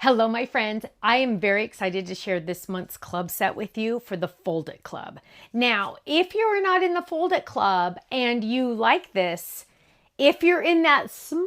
Hello, my friends. I am very excited to share this month's club set with you for the Fold It Club. Now, if you're not in the Fold It Club and you like this, if you're in that small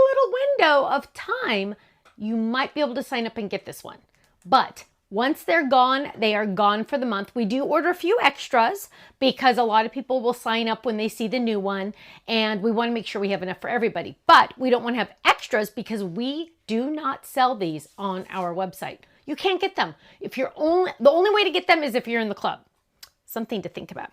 little window of time, you might be able to sign up and get this one. But once they're gone, they are gone for the month. We do order a few extras because a lot of people will sign up when they see the new one, and we want to make sure we have enough for everybody. But we don't want to have extras because we do not sell these on our website. You can't get them. The only way to get them is if you're in the club. Something to think about.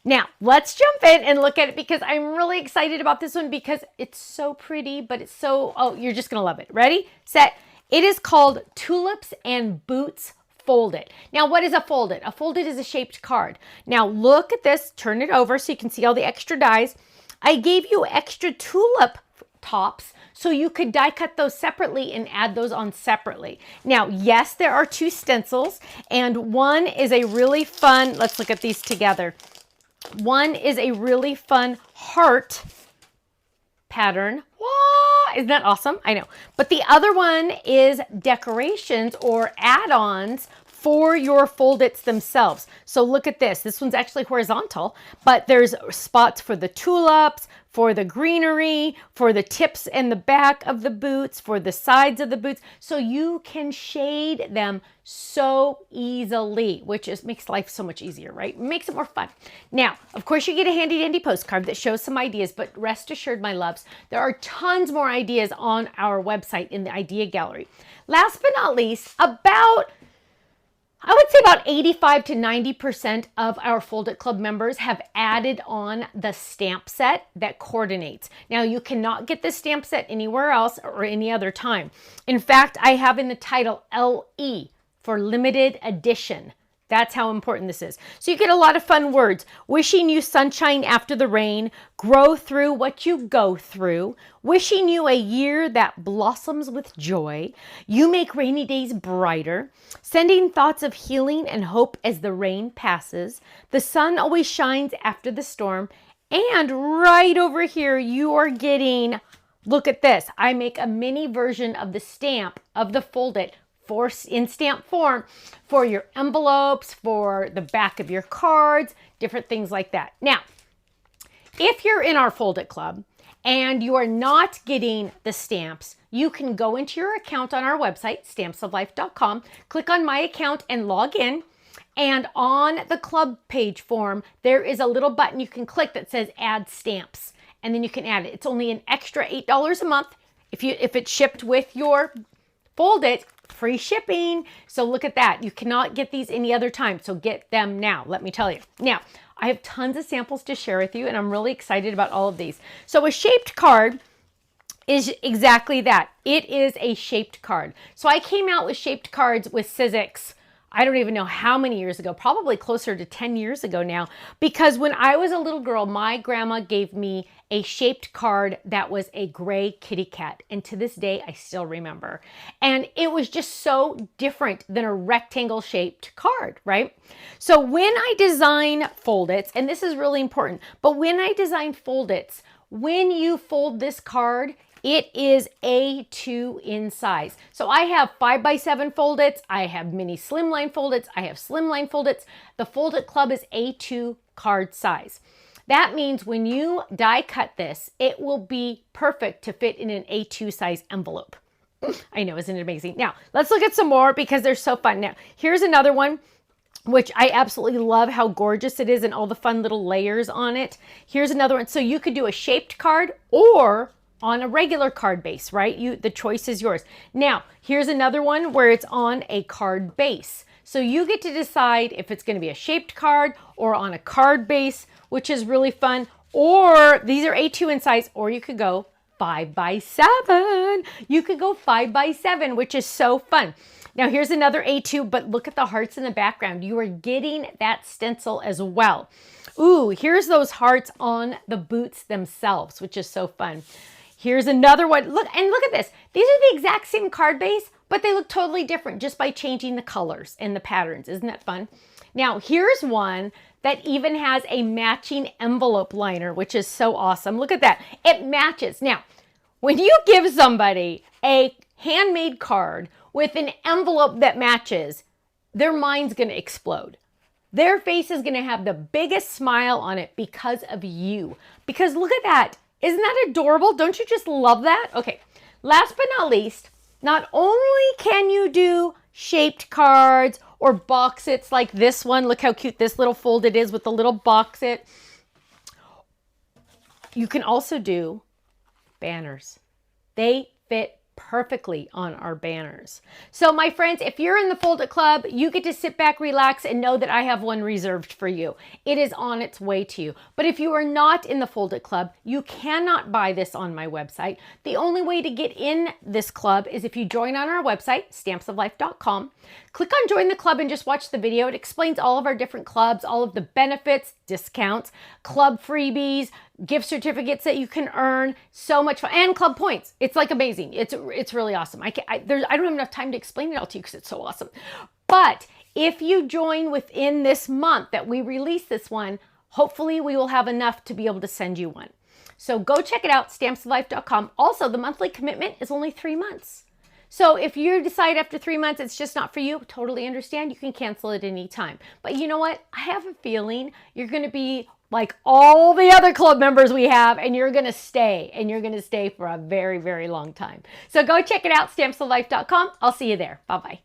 Now, let's jump in and look at it because I'm really excited about this one because it's so pretty, but it's so, you're just going to love it. Ready, set. It is called Tulips and Boots Fold It. Now, what is a fold it? A fold it is a shaped card. Now, look at this. Turn it over so you can see all the extra dies. I gave you extra tulip tops so you could die cut those separately and add those on separately. Now, yes, there are two stencils, and one is a really fun, let's look at these together. One is a really fun heart pattern. Wow, isn't that awesome? I know. But the other one is decorations or add-ons for your fold-its themselves. So look at this. This one's actually horizontal, but there's spots for the tulips, for the greenery, for the tips and the back of the boots, for the sides of the boots. So you can shade them so easily, which makes life so much easier, right? Makes it more fun. Now, of course, you get a handy dandy postcard that shows some ideas, but rest assured, my loves, there are tons more ideas on our website in the idea gallery. Last but not least, I would say about 85 to 90% of our Fold It Club members have added on the stamp set that coordinates. Now, you cannot get this stamp set anywhere else or any other time. In fact, I have in the title LE for limited edition. That's how important this is. So you get a lot of fun words. Wishing you sunshine after the rain, grow through what you go through, wishing you a year that blossoms with joy, you make rainy days brighter, sending thoughts of healing and hope as the rain passes, the sun always shines after the storm, and right over here you are getting, look at this, I make a mini version of the stamp of the Fold It in stamp form for your envelopes, for the back of your cards, different things like that. Now, if you're in our Fold It Club and you are not getting the stamps, you can go into your account on our website, stampsoflife.com, click on my account and log in. And on the club page form, there is a little button you can click that says add stamps, and then you can add it. It's only an extra $8 a month if it's shipped with your Fold It. Free shipping. So look at that. You cannot get these any other time. So get them now, let me tell you. Now, I have tons of samples to share with you, and I'm really excited about all of these. So a shaped card is exactly that. It is a shaped card. So I came out with shaped cards with Sizzix, I don't even know how many years ago, probably closer to 10 years ago now, because when I was a little girl, my grandma gave me a shaped card that was a gray kitty cat. And to this day, I still remember. And it was just so different than a rectangle shaped card, right? So when I design fold-its, and this is really important, but when I design fold-its, when you fold this card, it is A2 in size. So I have 5x7 fold-its, I have mini slimline fold-its, I have slimline fold-its. The Fold It Club is A2 card size. That means when you die cut this, it will be perfect to fit in an A2 size envelope. I know, isn't it amazing? Now, let's look at some more because they're so fun. Now, here's another one, which I absolutely love how gorgeous it is and all the fun little layers on it. Here's another one. So you could do a shaped card or on a regular card base, right? The choice is yours. Now, here's another one where it's on a card base. So you get to decide if it's going to be a shaped card or on a card base, which is really fun. Or these are A2 in size, or you could go 5x7. You could go 5x7, which is so fun. Now here's another A2, but look at the hearts in the background. You are getting that stencil as well. Ooh, here's those hearts on the boots themselves, which is so fun. Here's another one. Look at this. These are the exact same card base, but they look totally different just by changing the colors and the patterns. Isn't that fun? Now, here's one that even has a matching envelope liner, which is so awesome. Look at that. It matches. Now, when you give somebody a handmade card with an envelope that matches, their mind's going to explode. Their face is going to have the biggest smile on it because of you. Because look at that. Isn't that adorable? Don't you just love that? Okay, last but not least, not only can you do shaped cards or box its like this one. Look how cute this little folded is with the little box it. You can also do banners. They fit perfectly on our banners. So my friends, if you're in the Fold It Club, you get to sit back, relax, and know that I have one reserved for you. It is on its way to you. But if you are not in the Fold It Club, you cannot buy this on my website. The only way to get in this club is if you join on our website, stampsoflife.com. Click on join the club and just watch the video. It explains all of our different clubs, all of the benefits, discounts, club freebies, gift certificates that you can earn, so much fun, and club points. It's like amazing. It's really awesome. I don't have enough time to explain it all to you because it's so awesome. But if you join within this month that we release this one, hopefully we will have enough to be able to send you one. So go check it out, stampsoflife.com. Also, the monthly commitment is only 3 months. So if you decide after 3 months it's just not for you, totally understand. You can cancel it any time. But you know what? I have a feeling you're going to be like all the other club members we have, and you're going to stay, and you're going to stay for a very, very long time. So go check it out, stampsoflife.com. I'll see you there. Bye-bye.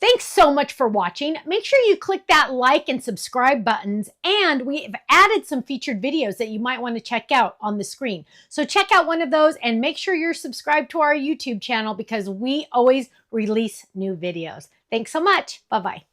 Thanks so much for watching. Make sure you click that like and subscribe buttons, and we've added some featured videos that you might want to check out on the screen. So check out one of those and make sure you're subscribed to our YouTube channel because we always release new videos. Thanks so much. Bye-bye.